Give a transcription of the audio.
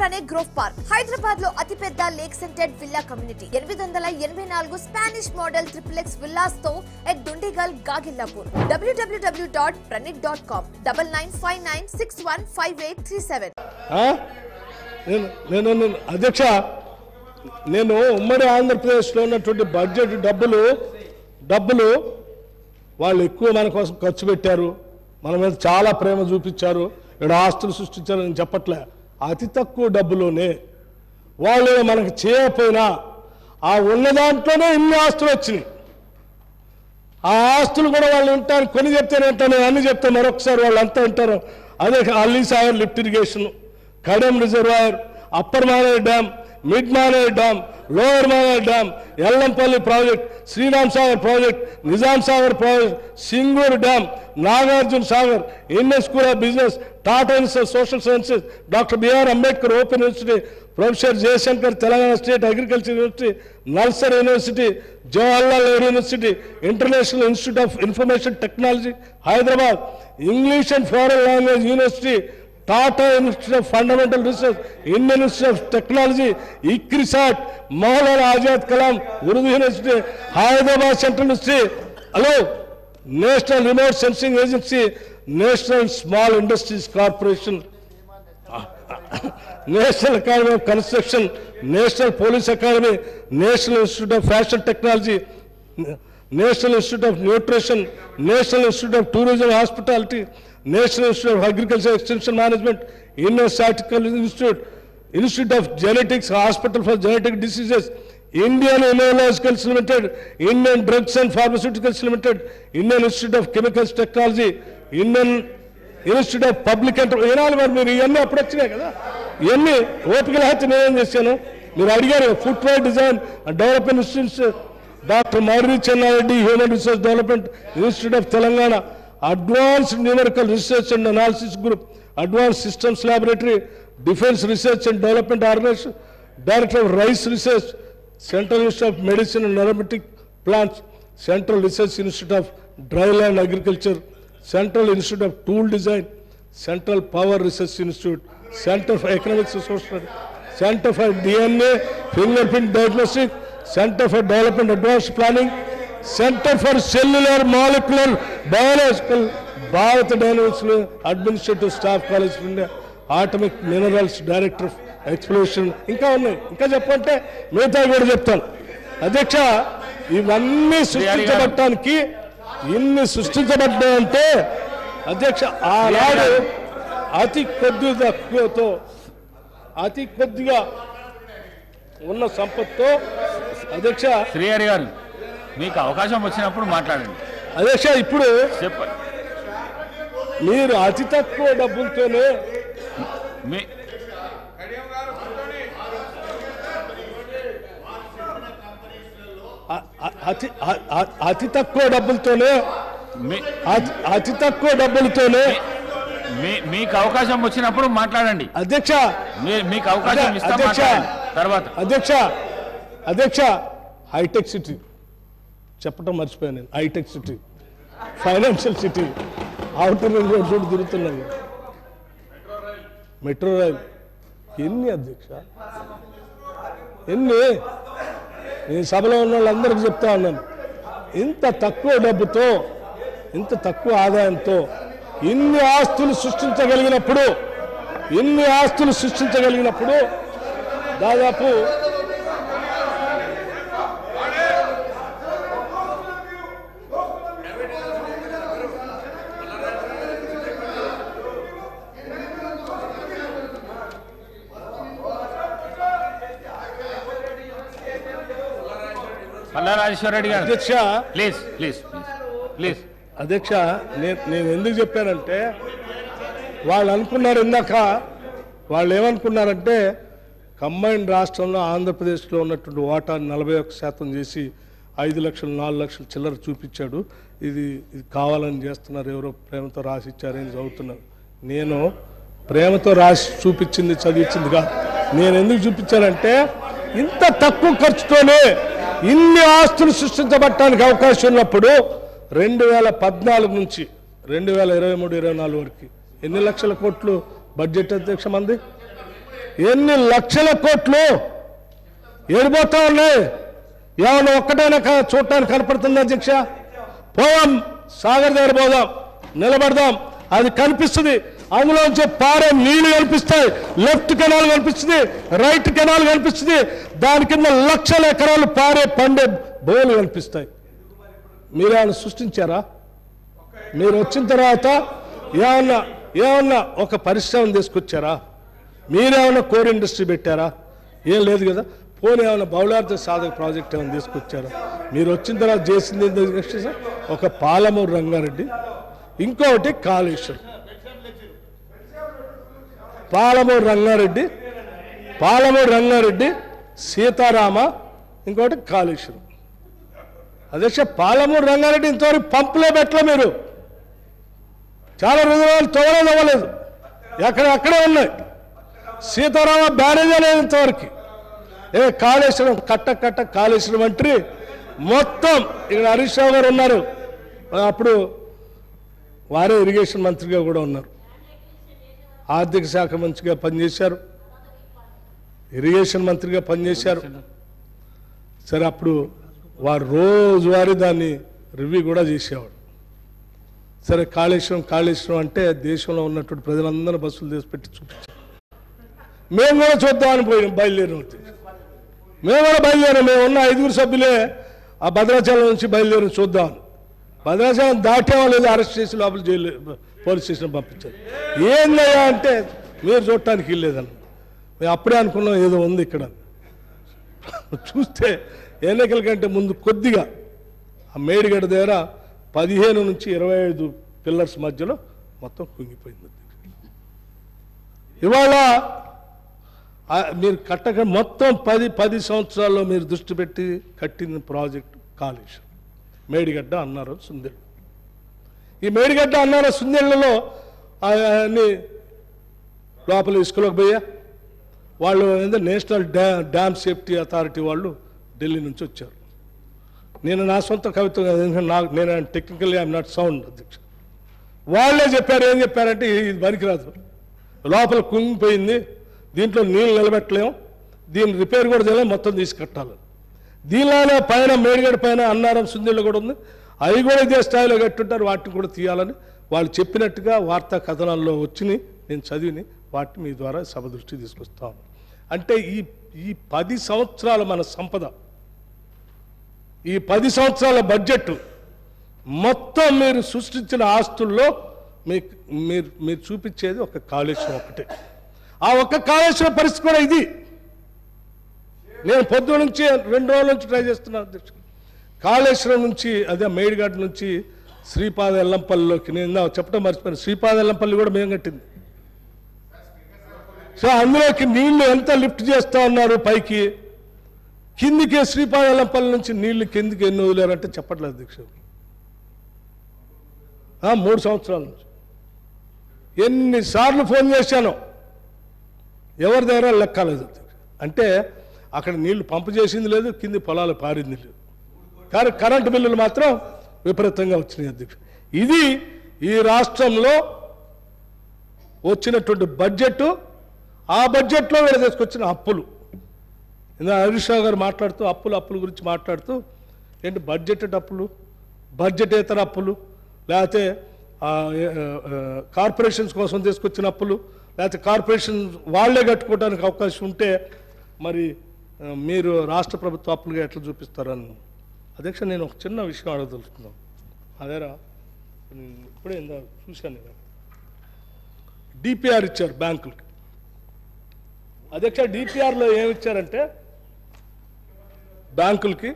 ప్రణే grove park Hyderabad లో అతిపెద్ద lake scented villa community 884 Spanish model XXX villas తో at Dundigal Gagillapur www.pranit.com 9959615837 అధ్యక్ష నేను ఉమ్మడి ఆంధ్రప్రదేశ్లో ఉన్నటువంటి బడ్జెట్ డబ్బులు వాళ్ళు ఎక్కువ మన కోసం ఖర్చు పెట్టారు, మన మీద చాలా ప్రేమ చూపించారు, ఇక్కడ ఆస్తులు సృష్టించారని చెప్పట్లే. అతి తక్కువ డబ్బులోనే వాళ్ళు మనకు చేయకపోయినా ఆ ఉన్న దాంట్లోనే ఇన్ని ఆస్తులు వచ్చినాయి. ఆ ఆస్తులు కూడా వాళ్ళు వింటారు, కొన్ని చెప్తేనే వింటాను, అన్ని చెప్తే మరొకసారి వాళ్ళు అంతా వింటారు. అదే Ali Sagar lift irrigation, Kadem reservoir, upper Maner dam, mid Maner dam, lower Maner dam, Yellampalli project, Sriram Sagar project, Nizam Sagar project, Singur dam, Nagarjuna Sagar, Indian school of business, Tata institute of social sciences, doctor BR Ambedkar open university, professor Jayashankar Telangana state agriculture university, NALSAR university, Jawaharlal Nehru university, international institute of information technology Hyderabad, English and foreign language university, Tata institute of fundamental research, Indian institute of technology, ICRISAT, Maulana Azad Kalam Urdu university, Hyderabad central university, hello national remote sensing agency, national small industries corporation, national academy of construction, national police academy, national institute of fashion technology, national institute of nutrition, national institute of tourism hospitality, national institute of agriculture extension management, Indian statistical institute, institute of genetics, hospital for genetic diseases, Indian immunologicals limited, Indian drugs and pharmaceuticals limited, Indian institute of chemicals technology, Indian institute of public వినాలి. మరి మీరు ఇవన్నీ అప్పుడు వచ్చినాయి కదా, ఇవన్నీ ఓపిక లేకపోతే నేనేం చేశాను, మీరు అడిగారు. Footwear design and development institutes, doctor Marri Chenna Reddy human resource development institute of Telangana, advanced numerical research and analysis group, advance systems laboratory, defence research and development organisation, director of rice research, central institute of medicine and aromatic plants, central research institute of dry land agriculture, central institute of tool design, central power research institute, centre for economics social, centre for DNA finger print diagnostic, centre for development advanced planning, centre for cellular molecular biological, Bharat dynamics administrative staff college of India, atomic minerals director of exploration, ఇంకా ఉన్నాయి. ఇంకా చెప్పంటే మిగతా కూడా చెప్తాను. అధ్యక్ష, ఇవన్నీ సృష్టించబడటానికి ఇన్ని సృష్టించబడ్డాయంటే అధ్యక్ష, ఆనాడు అతి కొద్దిగా ఉన్న సంపత్తో అధ్యక్ష శ్రీహరి గారు మీకు అవకాశం వచ్చినప్పుడు మాట్లాడండి. అధ్యక్ష, ఇప్పుడు చెప్పండి. మీరు అతి తక్కువ డబ్బులతోనే అతి తక్కువ డబ్బులతోనే మీకు అవకాశం వచ్చినప్పుడు మాట్లాడండి. అధ్యక్ష, మీకు అవకాశం ఇస్తాం తర్వాత. అధ్యక్ష హైటెక్ సిటీ చెప్పడం మర్చిపోయాను నేను. Hi tech city, financial city, outer ring road road తిరుగుతున్నాను, మెట్రో రైల్, ఎన్ని అధ్యక్ష, ఎన్ని? నేను సభలో ఉన్న వాళ్ళందరికీ చెప్తా ఉన్నాను, ఇంత తక్కువ డబ్బుతో, ఇంత తక్కువ ఆదాయంతో ఇన్ని ఆస్తులు సృష్టించగలిగినప్పుడు దాదాపు రాజేశ్వరరెడ్డి గారు అధ్యక్ష, ప్లీజ్ అధ్యక్ష, నేను ఎందుకు చెప్పానంటే వాళ్ళు అనుకున్నారు, ఇందాక వాళ్ళు ఏమనుకున్నారంటే కంబైన్డ్ రాష్ట్రంలో ఆంధ్రప్రదేశ్లో ఉన్నటువంటి వాటాను 41% చేసి 5 లక్షలు 4 లక్షలు చిల్లర చూపించాడు, ఇది కావాలని చేస్తున్నారు, ఎవరో ప్రేమతో రాసి ఇచ్చారని చదువుతున్నారు. నేను ప్రేమతో రాసి చూపించింది చదివించింది కాదు. నేను ఎందుకు చూపించానంటే ఇంత తక్కువ ఖర్చుతోనే ఇన్ని ఆస్తులు సృష్టించబడటానికి అవకాశం ఉన్నప్పుడు 2014 నుంచి 2023-24 వరకు ఎన్ని లక్షల కోట్లు బడ్జెట్ అధ్యక్ష మంది? ఎన్ని లక్షల కోట్లు ఏడిపోతా ఉన్నాయి. ఏమన్నా ఒక్కటైనా చూడటానికి కనపడుతుంది అధ్యక్ష? పోదాం, సాగర్ దగ్గర పోదాం, నిలబడదాం, అది కనిపిస్తుంది. అందులోంచి పారే నీళ్లు కనిపిస్తాయి. లెఫ్ట్ కెనాల్ కనిపిస్తుంది, రైట్ కెనాల్ కనిపిస్తుంది. దాని కింద లక్షల ఎకరాలు పారే పండే బోలు కనిపిస్తాయి. మీరేమైనా సృష్టించారా? మీరు వచ్చిన తర్వాత ఏమన్నా ఒక పరిశ్రమను తీసుకొచ్చారా? మీరేమన్నా కోర్ ఇండస్ట్రీ పెట్టారా? ఏం లేదు కదా. పోనీ ఏమైనా బహుళార్థ సాధక ప్రాజెక్ట్ ఏమైనా తీసుకొచ్చారా? మీరు వచ్చిన తర్వాత చేసింది ఒక పాలమూరు రంగారెడ్డి, ఇంకొకటి కాళేశ్వరం. పాలమూరు రంగారెడ్డి, సీతారామ, ఇంకోటి కాళేశ్వరం. అధ్యక్ష, పాలమూరు రంగారెడ్డి ఇంతవరకు పంపులే పెట్టలే. మీరు చాలా రోజులు తవ్వలేదు, అక్కడే ఉన్నాయి. సీతారామ బ్యారేజ్ అనేది ఇంతవరకు. కాళేశ్వరం కట్ట కాళేశ్వరం మంత్రి మొత్తం ఇక్కడ హరీష్ రావు గారు ఉన్నారు, అప్పుడు వారే ఇరిగేషన్ మంత్రిగా కూడా ఉన్నారు. ఆర్థిక శాఖ మంత్రిగా పనిచేశారు, ఇరిగేషన్ మంత్రిగా పనిచేశారు. సరే, అప్పుడు వారు రోజువారీ దాన్ని రివ్యూ కూడా చేసేవాడు. సరే, కాళేశ్వరం అంటే దేశంలో ఉన్నటువంటి ప్రజలందరూ బస్సులు తీసి పెట్టి చూపించారు. మేము కూడా చూద్దామని బయలుదేరాం. మేము ఉన్న 5 సభ్యులే ఆ భద్రాచలం నుంచి బయలుదేరి చూద్దామని. భద్రాచలం దాటేవా లేదు, అరెస్ట్ చేసి లోపల జైలు పోలీస్ స్టేషన్ పంపించారు. ఏందయ్యా అంటే మీరు చూడటానికి వెళ్ళలేదన్న. మేము అప్పుడే అనుకున్నాం ఏదో ఉంది ఇక్కడ. చూస్తే ఎన్నికల కంటే ముందు కొద్దిగా ఆ మేడిగడ్డ దగ్గర 15 నుంచి 25 పిల్లర్స్ మధ్యలో మొత్తం కుంగిపోయింది. ఇవాళ మీరు మొత్తం 10 సంవత్సరాల్లో మీరు దృష్టి పెట్టి కట్టిన ప్రాజెక్టు కాళేశ్వరం, మేడిగడ్డ, అన్నారం, సుందెళ్ళు. ఈ మేడిగడ్డ, అన్నారం, సుందెళ్లలో అన్ని లోపల ఇసుకలోకి పోయా. వాళ్ళు నేషనల్ డ్యామ్ సేఫ్టీ అథారిటీ వాళ్ళు ఢిల్లీ నుంచి వచ్చారు. నేను నా సొంత కవిత్వం, నేను టెక్నికల్లీ ఐఎమ్ నాట్ సౌండ్ అధ్యక్ష. వాళ్ళే చెప్పారు. ఏం చెప్పారంటే ఇది పనికిరాదు, లోపల కుంగిపోయింది, దీంట్లో నీళ్ళు నిలబెట్టలేము, దీన్ని రిపేర్ కూడా చేయలేము, మొత్తం తీసుకట్టాలి. దీనిలోనే పైన మేడిగడ్డ పైన అన్నారం, సుందెళ్ళు కూడా ఉంది, అవి కూడా ఇదే స్థాయిలో కట్టుంటారు, వాటిని కూడా తీయాలని వాళ్ళు చెప్పినట్టుగా వార్తా కథనాల్లో వచ్చినాయి. నేను చదివిని వాటిని మీ ద్వారా సభ దృష్టి తీసుకొస్తాను. అంటే ఈ 10 సంవత్సరాల మన సంపద, ఈ 10 సంవత్సరాల బడ్జెట్ మొత్తం మీరు సృష్టించిన ఆస్తుల్లో మీరు చూపించేది ఒక కాళేశ్వరం ఒకటే. ఆ ఒక్క కాళేశ్వరం పరిస్థితి కూడా ఇది. నేను పొద్దు నుంచి 2 రోజుల నుంచి ట్రై చేస్తున్నాను అధ్యక్షుడు. కాళేశ్వరం నుంచి, అదే మేడిగడ్డ నుంచి శ్రీపాద ఎల్లంపల్లిలోకి, నేను చెప్పడం మర్చిపోయాను, శ్రీపాద ఎల్లంపల్లి కూడా మేము కట్టింది. సో అందులోకి నీళ్లు ఎంత లిఫ్ట్ చేస్తూ ఉన్నారు పైకి, కిందికి శ్రీపాద ఎల్లంపల్లి నుంచి నీళ్లు కిందికి ఎన్ని వదిలేరంటే చెప్పట్లేదు అధ్యక్షుడు. 3 సంవత్సరాల నుంచి ఎన్నిసార్లు ఫోన్ చేశాను, ఎవరి దగ్గర లెక్కలేదు. అంటే అక్కడ నీళ్లు పంపు చేసింది లేదు, కింది పొలాలు పారింది లేదు, కానీ కరెంటు బిల్లులు మాత్రం విపరీతంగా వచ్చినాయి అధ్యక్షుడు. ఇది ఈ రాష్ట్రంలో వచ్చినటువంటి బడ్జెట్. ఆ బడ్జెట్లో వీళ్ళు తీసుకొచ్చిన అప్పులు. ఇందులో హరీష్ రావు గారు మాట్లాడుతూ అప్పుల గురించి మాట్లాడుతూ, ఏంటి బడ్జెట్ అప్పులు, బడ్జెటేతర అప్పులు, లేకపోతే కార్పొరేషన్స్ కోసం తీసుకొచ్చిన అప్పులు, లేకపోతే కార్పొరేషన్ వాళ్లే కట్టుకోవడానికి అవకాశం ఉంటే మరి మీరు రాష్ట్ర ప్రభుత్వ అప్పులుగా ఎట్లా చూపిస్తారని. అధ్యక్ష, నేను ఒక చిన్న విషయం అడగదలుచుకున్నాను. అదేరా ఇప్పుడే చూశాను, నేను డిపిఆర్ ఇచ్చారు బ్యాంకులకి. అధ్యక్ష, డిపిఆర్లో ఏమిచ్చారంటే బ్యాంకులకి